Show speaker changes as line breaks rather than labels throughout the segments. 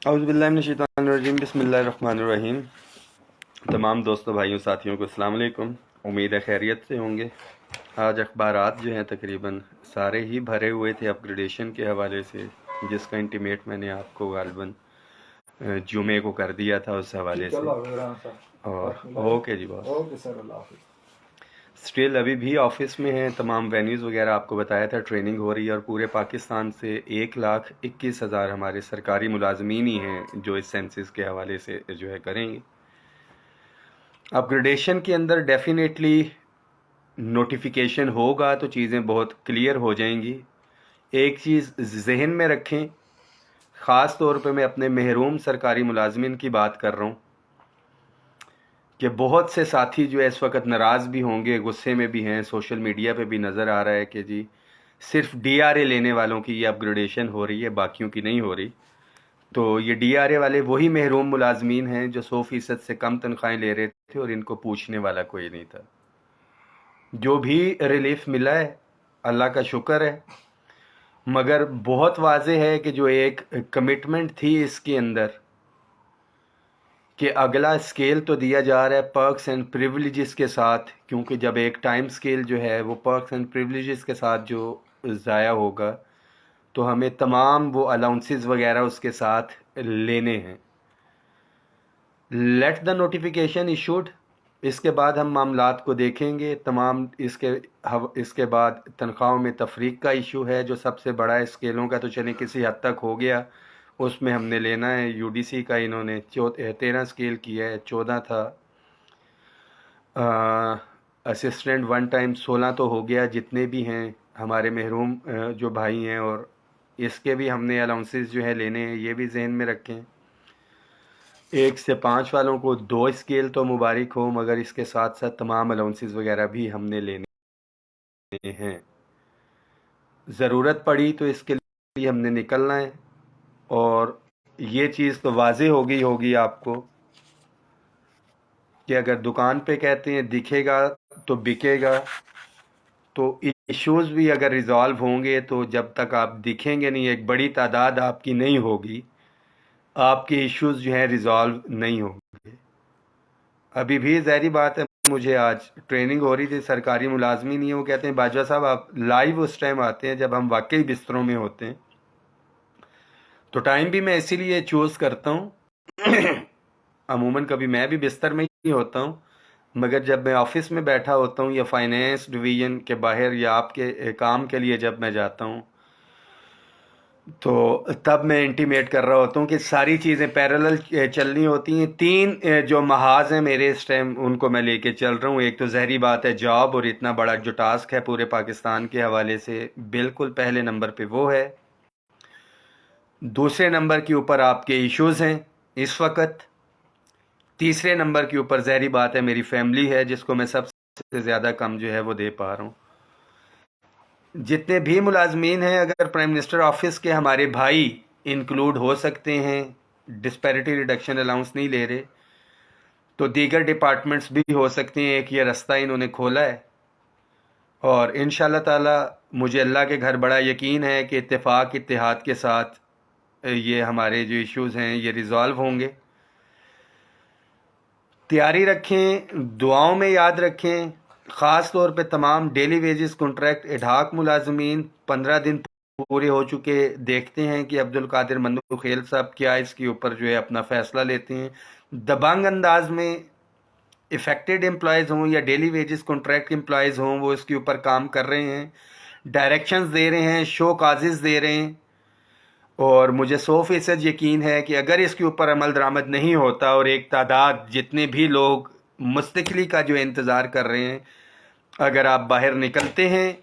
औज़ुबिल्लाहिमिनश्शैतानिर्रजीम बिस्मिल्लाहिर्रहमानिर्रहीम। तमाम दोस्तों, भाइयों, साथियों को अस्सलाम वालेकुम। उम्मीद है खैरियत से होंगे। आज अखबारात जो हैं तकरीबन सारे ही भरे हुए थे अपग्रेडेशन के हवाले से, जिसका इंटीमेट मैंने आपको गालिबन जुमे को कर दिया था उस हवाले से। और ओके जी बॉस, ओके सर, अल्लाह हाफ़िज़। स्टिल अभी भी ऑफिस में हैं। तमाम वेन्यूज़ वगैरह आपको बताया था, ट्रेनिंग हो रही है। और पूरे पाकिस्तान से 1,21,000 हमारे सरकारी मुलाजमीन ही हैं जो इस सेंसस के हवाले से जो है करेंगे। अपग्रेडेशन के अंदर डेफिनेटली नोटिफिकेशन होगा तो चीज़ें बहुत क्लियर हो जाएंगी। एक चीज़ जहन में रखें, ख़ास तौर पे मैं अपने महरूम सरकारी मुलाजमीन की बात कर रहा हूँ कि बहुत से साथी जो है इस वक्त नाराज़ भी होंगे, गुस्से में भी हैं। सोशल मीडिया पे भी नज़र आ रहा है कि जी सिर्फ डीआरए लेने वालों की ये अपग्रेडेशन हो रही है, बाकियों की नहीं हो रही। तो ये डीआरए वाले वही महरूम मुलाजमीन हैं जो 100% से कम तनख्वाहें ले रहे थे और इनको पूछने वाला कोई नहीं था। जो भी रिलीफ मिला है अल्लाह का शुक्र है, मगर बहुत वाज़ेह है कि जो एक कमिटमेंट थी इसके अंदर कि अगला स्केल तो दिया जा रहा है पर्क्स एंड प्रिविलेजेस के साथ, क्योंकि जब एक टाइम स्केल जो है वो पर्क्स एंड प्रिविलेजेस के साथ जो ज़ाया होगा तो हमें तमाम वो अलाउंसेस वगैरह उसके साथ लेने हैं। लेट द नोटिफिकेशन इशूड, इसके बाद हम मामलात को देखेंगे तमाम। इसके बाद तनख्वाहों में तफरीक का इशू है जो सबसे बड़ा है। स्केलों का तो चलें किसी हद तक हो गया, उसमें हमने लेना है। यूडीसी का इन्होंने 13 स्केल किया है, 14 था। असिस्टेंट वन टाइम 16 तो हो गया। जितने भी हैं हमारे महरूम जो भाई हैं, और इसके भी हमने अलाउंसेस जो है लेने हैं, ये भी जहन में रखें। 1 से 5 वालों को 2 स्केल तो मुबारक हो, मगर इसके साथ साथ तमाम अलाउंसेस वगैरह भी हमने लेने हैं। ज़रूरत पड़ी तो इसके लिए हमने निकलना है। और ये चीज़ तो वाज़ेह होगी आपको कि अगर दुकान पे कहते हैं दिखेगा तो बिकेगा, तो इश्यूज़ भी अगर रिज़ॉल्व होंगे तो जब तक आप दिखेंगे नहीं, एक बड़ी तादाद आपकी नहीं होगी, आपके इश्यूज़ जो हैं रिज़ॉल्व नहीं होंगे। अभी भी ज़ाहिर बात है, मुझे आज ट्रेनिंग हो रही थी, सरकारी मुलाजमी नहीं है, वो कहते हैं बाजवा साहब आप लाइव उस टाइम आते हैं जब हम वाकई बिस्तरों में होते हैं। तो टाइम भी मैं इसीलिए चूज़ करता हूँ। अमूमन कभी मैं भी बिस्तर में ही होता हूँ, मगर जब मैं ऑफिस में बैठा होता हूँ या फाइनेंस डिवीज़न के बाहर या आपके काम के लिए जब मैं जाता हूँ, तो तब मैं इंटीमेट कर रहा होता हूँ कि सारी चीज़ें पैरेलल चलनी होती हैं। 3 जो महाज हैं मेरे इस टाइम, उनको मैं लेके चल रहा हूँ। एक तो ज़हरी बात है जॉब, और इतना बड़ा जो टास्क है पूरे पाकिस्तान के हवाले से, बिल्कुल पहले नंबर पे वो है। दूसरे नंबर के ऊपर आपके इश्यूज़ हैं इस वक्त। तीसरे नंबर के ऊपर ज़हरी बात है मेरी फैमिली है, जिसको मैं सबसे ज़्यादा कम जो है वो दे पा रहा हूँ। जितने भी मुलाजमीन हैं, अगर प्राइम मिनिस्टर ऑफिस के हमारे भाई इंक्लूड हो सकते हैं, डिस्पैरिटी रिडक्शन अलाउंस नहीं ले रहे, तो दीगर डिपार्टमेंट्स भी हो सकते हैं। एक ये रास्ता इन्होंने खोला है, और इंशाल्लाह ताला मुझे अल्लाह के घर बड़ा यकीन है कि इत्तेफाक इत्तेहाद के साथ ये हमारे जो इश्यूज़ हैं ये रिज़ॉल्व होंगे। तैयारी रखें, दुआओं में याद रखें। ख़ास तौर पे तमाम डेली वेजेस कॉन्ट्रैक्ट एडहाक मुलाजमीन 15 दिन पूरे हो चुके, देखते हैं कि अब्दुल कादिर मन्नू खेल साहब क्या इसके ऊपर जो है अपना फ़ैसला लेते हैं। दबंग अंदाज में इफ़ेक्टेड एम्प्लॉयज़ हों या डेली वेजेस कॉन्ट्रैक्ट एम्प्लॉयज़ हों, वो इसके ऊपर काम कर रहे हैं, डायरेक्शंस दे रहे हैं, शो काजेज़ दे रहे हैं। और मुझे 100% यकीन है कि अगर इसके ऊपर अमल दरामद नहीं होता, और एक तादाद जितने भी लोग मुस्तकिली का जो इंतज़ार कर रहे हैं, अगर आप बाहर निकलते हैं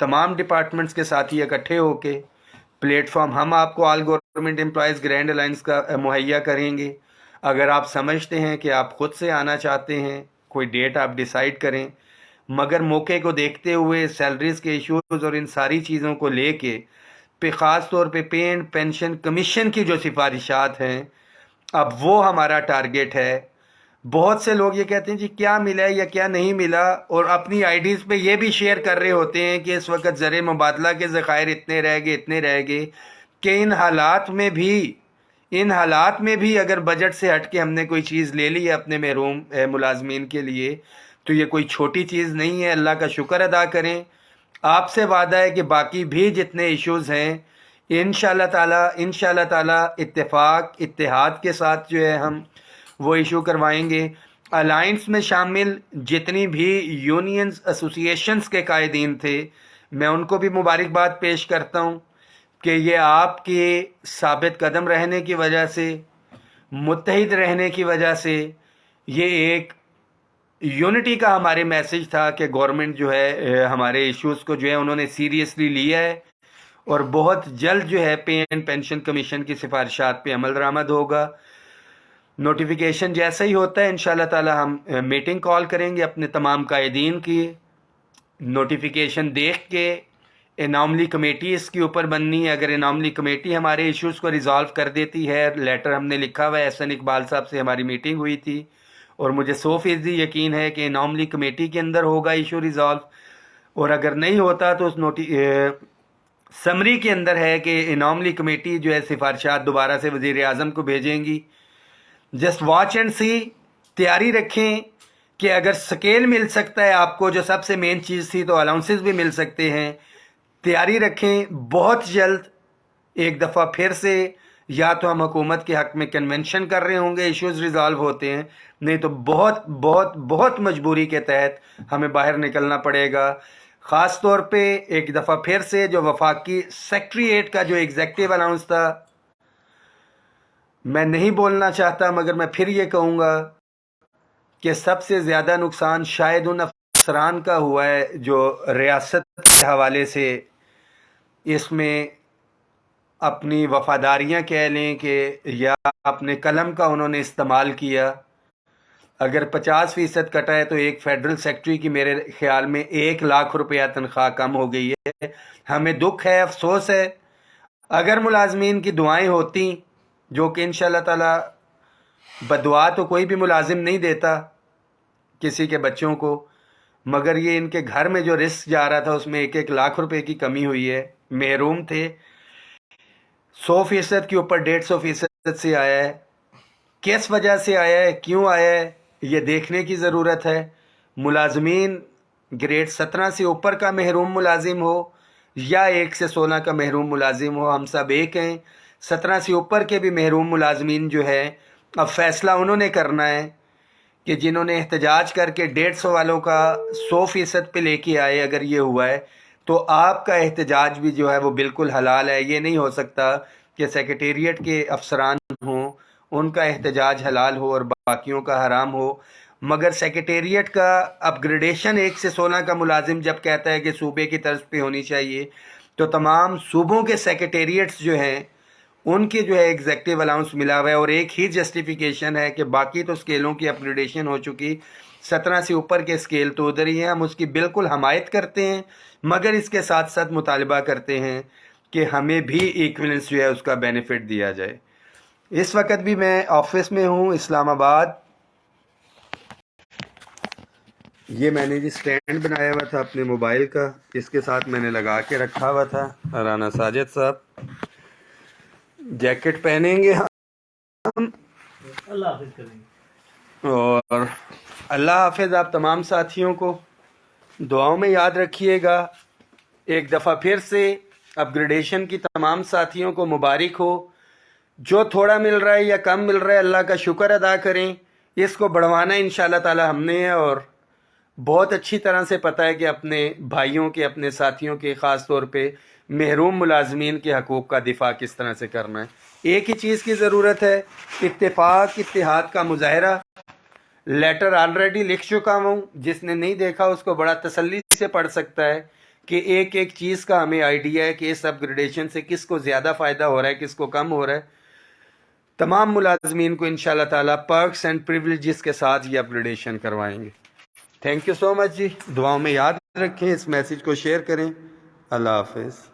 तमाम डिपार्टमेंट्स के साथ ही इकट्ठे होके, प्लेटफॉर्म हम आपको all government employees grand alliance का मुहैया करेंगे। अगर आप समझते हैं कि आप ख़ुद से आना चाहते हैं, कोई डेट आप डिसाइड करें, मगर मौके को देखते हुए सैलरीज़ के इश्यूज़ और इन सारी चीज़ों को लेके पे ख़ास तौर पे पे एंड पेंशन कमीशन की जो सिफारिशात हैं, अब वो हमारा टारगेट है। बहुत से लोग ये कहते हैं जी क्या मिला है या क्या नहीं मिला, और अपनी आईडीज़ पे ये भी शेयर कर रहे होते हैं कि इस वक्त ज़र मुबादला के ज़खायर इतने रह गए कि इन हालात में भी ان حالات میں بھی اگر بجٹ سے ہٹ کے ہم نے کوئی چیز لے لی ہے اپنے محروم ملازمین کے لیے تو یہ کوئی چھوٹی چیز نہیں ہے. اللہ کا شکر ادا کریں. آپ سے وعدہ ہے کہ باقی بھی جتنے ایشوز ہیں انشاءاللہ تعالی اتفاق اتحاد کے ساتھ جو ہے ہم وہ ایشو کروائیں گے. الائنس میں شامل جتنی بھی یونینز ایسوسیشنز کے قائدین تھے میں ان کو بھی مبارکباد پیش کرتا ہوں کہ یہ آپ کے ثابت قدم رہنے کی وجہ سے، متحد رہنے کی وجہ سے، یہ ایک یونٹی کا ہمارے میسج تھا کہ گورنمنٹ جو ہے ہمارے ایشوز کو جو ہے انہوں نے سیریسلی لیا ہے اور بہت جلد جو ہے پے اینڈ پینشن کمیشن کی سفارشات پہ عمل درآمد ہوگا. نوٹیفیکیشن جیسا ہی ہوتا ہے انشاءاللہ تعالی ہم میٹنگ کال کریں گے اپنے تمام قائدین کی. نوٹیفیکیشن دیکھ کے اناملی کمیٹی اس کے اوپر بننی ہے. اگر اناملی کمیٹی ہمارے ایشوز کو ریزالو کر دیتی ہے، لیٹر ہم نے لکھا ہوا ہے، احسن اقبال صاحب سے ہماری میٹنگ ہوئی تھی اور مجھے 100% یقین ہے کہ اناملی کمیٹی کے اندر ہوگا ایشو ریزالو. اور اگر نہیں ہوتا تو اس سمری کے اندر ہے کہ اناملی کمیٹی جو ہے سفارشات دوبارہ سے وزیر اعظم کو بھیجیں گی. جسٹ واچ اینڈ سی. تیاری رکھیں کہ اگر سکیل مل سکتا ہے آپ کو جو سب سے مین چیز تھی تو الاؤنسز بھی مل سکتے ہیں. تیاری رکھیں. بہت جلد ایک دفعہ پھر سے یا تو ہم حکومت کے حق میں کنونشن کر رہے ہوں گے، ایشوز ریزالو ہوتے ہیں، نہیں تو بہت بہت بہت مجبوری کے تحت ہمیں باہر نکلنا پڑے گا. خاص طور پہ ایک دفعہ پھر سے جو وفاقی سیکریٹریٹ کا جو ایگزیکٹو الاؤنس تھا، میں نہیں بولنا چاہتا مگر میں پھر یہ کہوں گا کہ سب سے زیادہ نقصان شاید ان افسران کا ہوا ہے جو ریاست کے حوالے سے اس میں اپنی وفاداریاں کہہ لیں کہ یا اپنے قلم کا انہوں نے استعمال کیا. اگر 50% کٹا ہے تو ایک فیڈرل سیکرٹری کی میرے خیال میں 1 لاکھ روپیہ تنخواہ کم ہو گئی ہے. ہمیں دکھ ہے، افسوس ہے. اگر ملازمین کی دعائیں ہوتی، جو کہ انشاءاللہ تعالی بدعا تو کوئی بھی ملازم نہیں دیتا کسی کے بچوں کو، مگر یہ ان کے گھر میں جو رسک جا رہا تھا اس میں 1 لاکھ روپے کی کمی ہوئی ہے. محروم تھے. 100% کے اوپر 150% سے آیا ہے. کس وجہ سے آیا ہے، کیوں آیا ہے، یہ دیکھنے کی ضرورت ہے. ملازمین گریڈ 17 سے اوپر کا محروم ملازم ہو یا 1 سے 16 کا محروم ملازم ہو، ہم سب ایک ہیں. 17 سے اوپر کے بھی محروم ملازمین جو ہے اب فیصلہ انہوں نے کرنا ہے کہ جنہوں نے احتجاج کر کے 150 والوں کا 100% پہ لے کے آئے. اگر یہ ہوا ہے تو آپ کا احتجاج بھی جو ہے وہ بالکل حلال ہے. یہ نہیں ہو سکتا کہ سیکریٹریٹ کے افسران ہوں ان کا احتجاج حلال ہو اور باقیوں کا حرام ہو. مگر سیکریٹریٹ کا اپ گریڈیشن 1 سے 16 کا ملازم جب کہتا ہے کہ صوبے کی طرز پہ ہونی چاہیے تو تمام صوبوں کے سیکریٹریٹس جو ہیں ان کے جو ہے ایگزیکٹو الاؤنس ملا ہوا ہے. اور ایک ہی جسٹیفیکیشن ہے کہ باقی تو اسکیلوں کی اپ گریڈیشن ہو چکی، 17 سے اوپر کے اسکیل تو ادھر ہی ہیں. ہم اس کی بالکل حمایت کرتے ہیں مگر اس کے ساتھ ساتھ مطالبہ کرتے ہیں کہ ہمیں بھی ایکویلنس جو ہے اس کا بینیفٹ دیا جائے. اس وقت بھی میں آفس میں ہوں اسلام آباد. یہ میں نے جی سٹینڈ بنایا ہوا تھا اپنے موبائل کا، اس کے ساتھ میں نے لگا کے رکھا ہوا تھا. رانا ساجد صاحب جیکٹ پہنیں گے ہم،
اللہ حافظ کریں گے،
اور اللہ حافظ. آپ تمام ساتھیوں کو دعاؤں میں یاد رکھیے گا. ایک دفعہ پھر سے اپ گریڈیشن کی تمام ساتھیوں کو مبارک ہو. جو تھوڑا مل رہا ہے یا کم مل رہا ہے اللہ کا شکر ادا کریں. اس کو بڑھوانا انشاءاللہ تعالی ہم نے ہے اور بہت اچھی طرح سے پتہ ہے کہ اپنے بھائیوں کے، اپنے ساتھیوں کے، خاص طور پہ محروم ملازمین کے حقوق کا دفاع کس طرح سے کرنا ہے. ایک ہی چیز کی ضرورت ہے، اتفاق اتحاد کا مظاہرہ. لیٹر آلریڈی لکھ چکا ہوں، جس نے نہیں دیکھا اس کو بڑا تسلی سے پڑھ سکتا ہے کہ ایک ایک چیز کا ہمیں آئیڈیا ہے کہ اس اپ گریڈیشن سے کس کو زیادہ فائدہ ہو رہا ہے، کس کو کم ہو رہا ہے. تمام ملازمین کو انشاءاللہ تعالی پرکس اینڈ پریولیجز کے ساتھ یہ اپ گریڈیشن کروائیں گے. تھینک یو سو مچ جی. دعاؤں میں یاد رکھیں، اس میسیج کو شیئر کریں. اللہ حافظ.